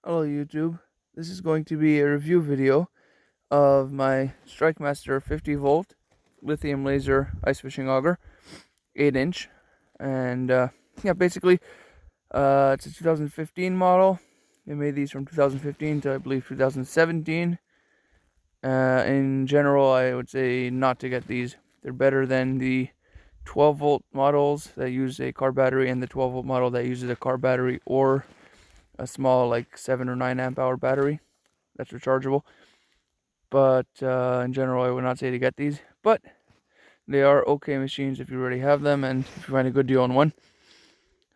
Hello YouTube. This is going to be a review video of my Strike Master 50 volt lithium laser ice fishing auger, 8-inch, and yeah, basically it's a 2015 model. They made these from 2015 to I believe 2017. In general, I would say not to get these. They're better than the 12 volt models that use a car battery and the 12 volt model that uses a car battery or a small like 7 or 9 amp hour battery that's rechargeable. But in general, I would not say to get these, but they are okay machines if you already have them and if you find a good deal on one.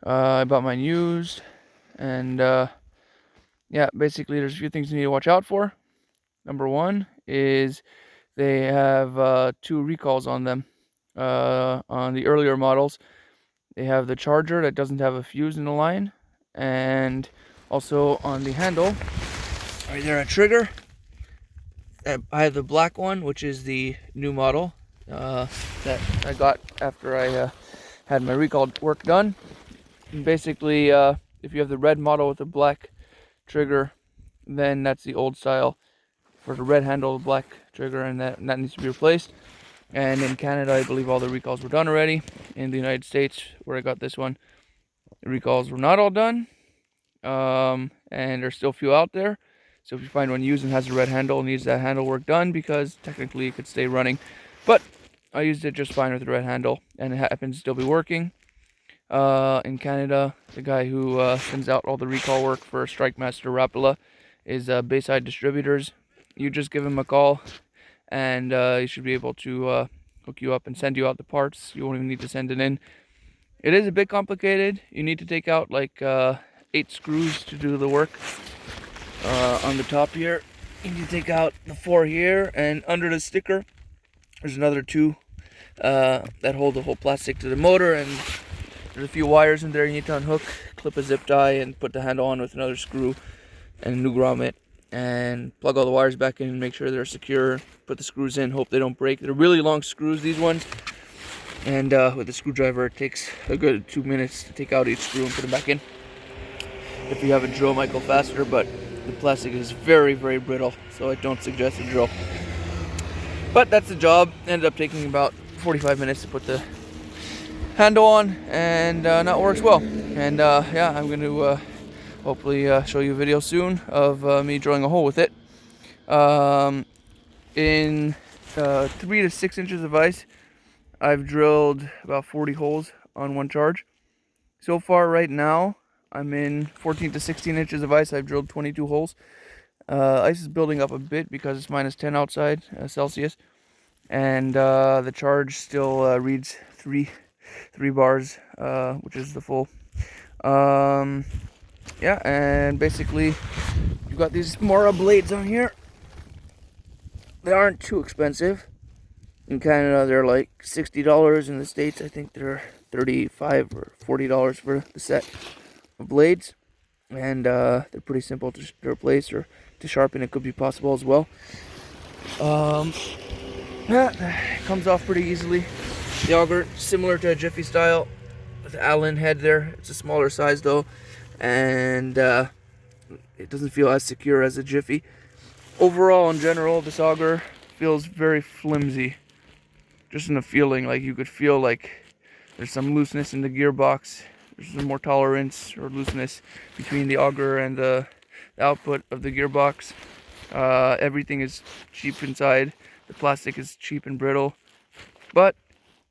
I bought mine used, and yeah, basically there's a few things you need to watch out for. Number one is they have 2 recalls on them. On the earlier models, they have the charger that doesn't have a fuse in the line, and also on the handle, right there, a trigger. I have the black one, which is the new model that I got after I had my recall work done. And basically, if you have the red model with the black trigger, then that's the old style for the red handle, the black trigger, and that needs to be replaced. And in Canada, I believe all the recalls were done already. In the United States, where I got this one, the recalls were not all done, and there's still a few out there. So if you find one used and has a red handle, needs that handle work done, because technically it could stay running. But I used it just fine with the red handle, and it happens to still be working. In Canada, the guy who sends out all the recall work for Strike Master Rapala is Bayside Distributors. You just give him a call, and he should be able to hook you up and send you out the parts. You won't even need to send it in. It is a bit complicated. You need to take out like 8 screws to do the work. On the top here, you need to take out the 4 here, and under the sticker there's another 2 that hold the whole plastic to the motor, and there's a few wires in there you need to unhook, clip a zip tie, and put the handle on with another screw and a new grommet, and plug all the wires back in, make sure they're secure, put the screws in, hope they don't break. They're really long screws, these ones, and with a screwdriver it takes a good 2 minutes to take out each screw and put them back in. If you have a drill, it might go faster, but the plastic is very, very brittle, so I don't suggest a drill. But that's the job. Ended up taking about 45 minutes to put the handle on, and now it works well. And yeah, I'm going to hopefully show you a video soon of me drilling a hole with it. In 3 to 6 inches of ice, I've drilled about 40 holes on one charge. So far right now, I'm in 14 to 16 inches of ice. I've drilled 22 holes. Ice is building up a bit because it's minus 10 outside Celsius, and the charge still reads 3 bars, which is the full. Yeah, and basically you've got these Mora blades on here. They aren't too expensive. In Canada, they're like $60. In the States, I think they're $35 or $40 for the set of blades, and they're pretty simple to replace or to sharpen. It could be possible as well. Yeah, it comes off pretty easily. The auger, similar to a Jiffy style with the Allen head there. It's a smaller size though, and it doesn't feel as secure as a Jiffy. Overall, in general, this auger feels very flimsy. Just in the feeling, like you could feel like there's some looseness in the gearbox. There's some more tolerance or looseness between the auger and the output of the gearbox. Everything is cheap inside. The plastic is cheap and brittle, but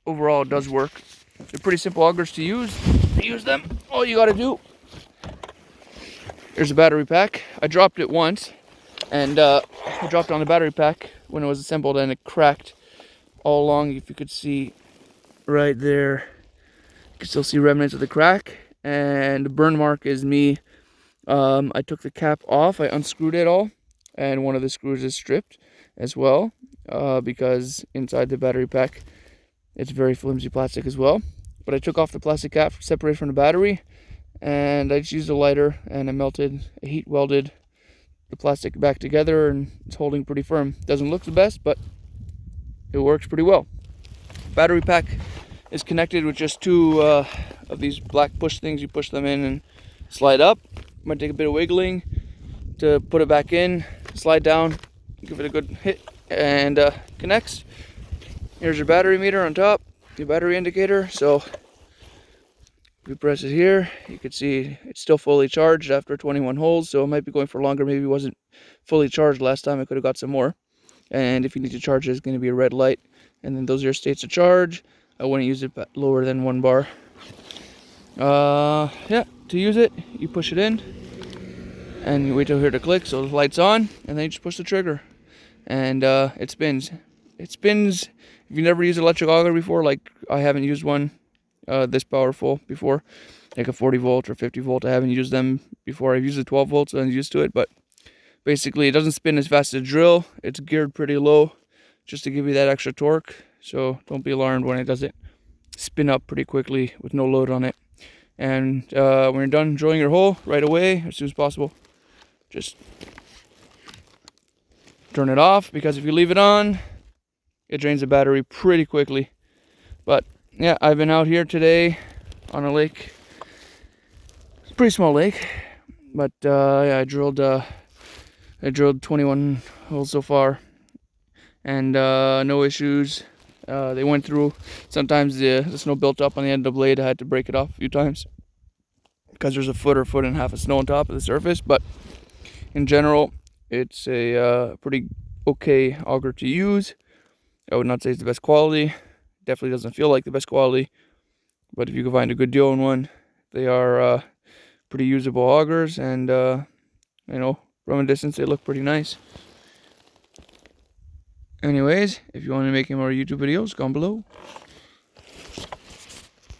overall it does work. They're pretty simple augers to use. To use them, all you gotta do, here's a battery pack. I dropped it once, and I dropped it on the battery pack when it was assembled, and it cracked all along. If you could see right there, you can still see remnants of the crack, and the burn mark is me. I took the cap off, I unscrewed it all, and one of the screws is stripped as well, because inside the battery pack it's very flimsy plastic as well. But I took off the plastic cap separated from the battery, and I just used a lighter and I heat welded the plastic back together, and it's holding pretty firm. Doesn't look the best, but it works pretty well. Battery pack is connected with just 2 of these black push things. You push them in and slide up. Might take a bit of wiggling. to put it back in, slide down, give it a good hit, and connects. Here's your battery meter on top, your battery indicator. So if you press it here, you can see it's still fully charged after 21 holes, so it might be going for longer. Maybe it wasn't fully charged last time, I could have got some more. And if you need to charge it, it's going to be a red light. And then those are your states of charge. I wouldn't use it lower than 1 bar. Yeah, to use it, you push it in, and you wait till here to click, so the light's on, and then you just push the trigger, and it spins. It spins. If you've never used an electric auger before, like I haven't used one this powerful before, like a 40 volt or 50 volt. I haven't used them before. I've used the 12 volts, so I'm used to it, but basically it doesn't spin as fast as a drill. It's geared pretty low just to give you that extra torque, so don't be alarmed when it doesn't spin up pretty quickly with no load on it. And when you're done drilling your hole, right away, as soon as possible, just turn it off, because if you leave it on, it drains the battery pretty quickly. But yeah, I've been out here today on a lake. It's a pretty small lake, but yeah, I drilled 21 holes so far, and no issues. They went through. Sometimes the snow built up on the end of the blade. I had to break it off a few times because there's a foot or foot and a half of snow on top of the surface. But in general, it's a pretty okay auger to use. I would not say it's the best quality. Definitely doesn't feel like the best quality. But if you can find a good deal on one, they are pretty usable augers, and you know, from a distance they look pretty nice. Anyways, if you want to make any more YouTube videos, comment below.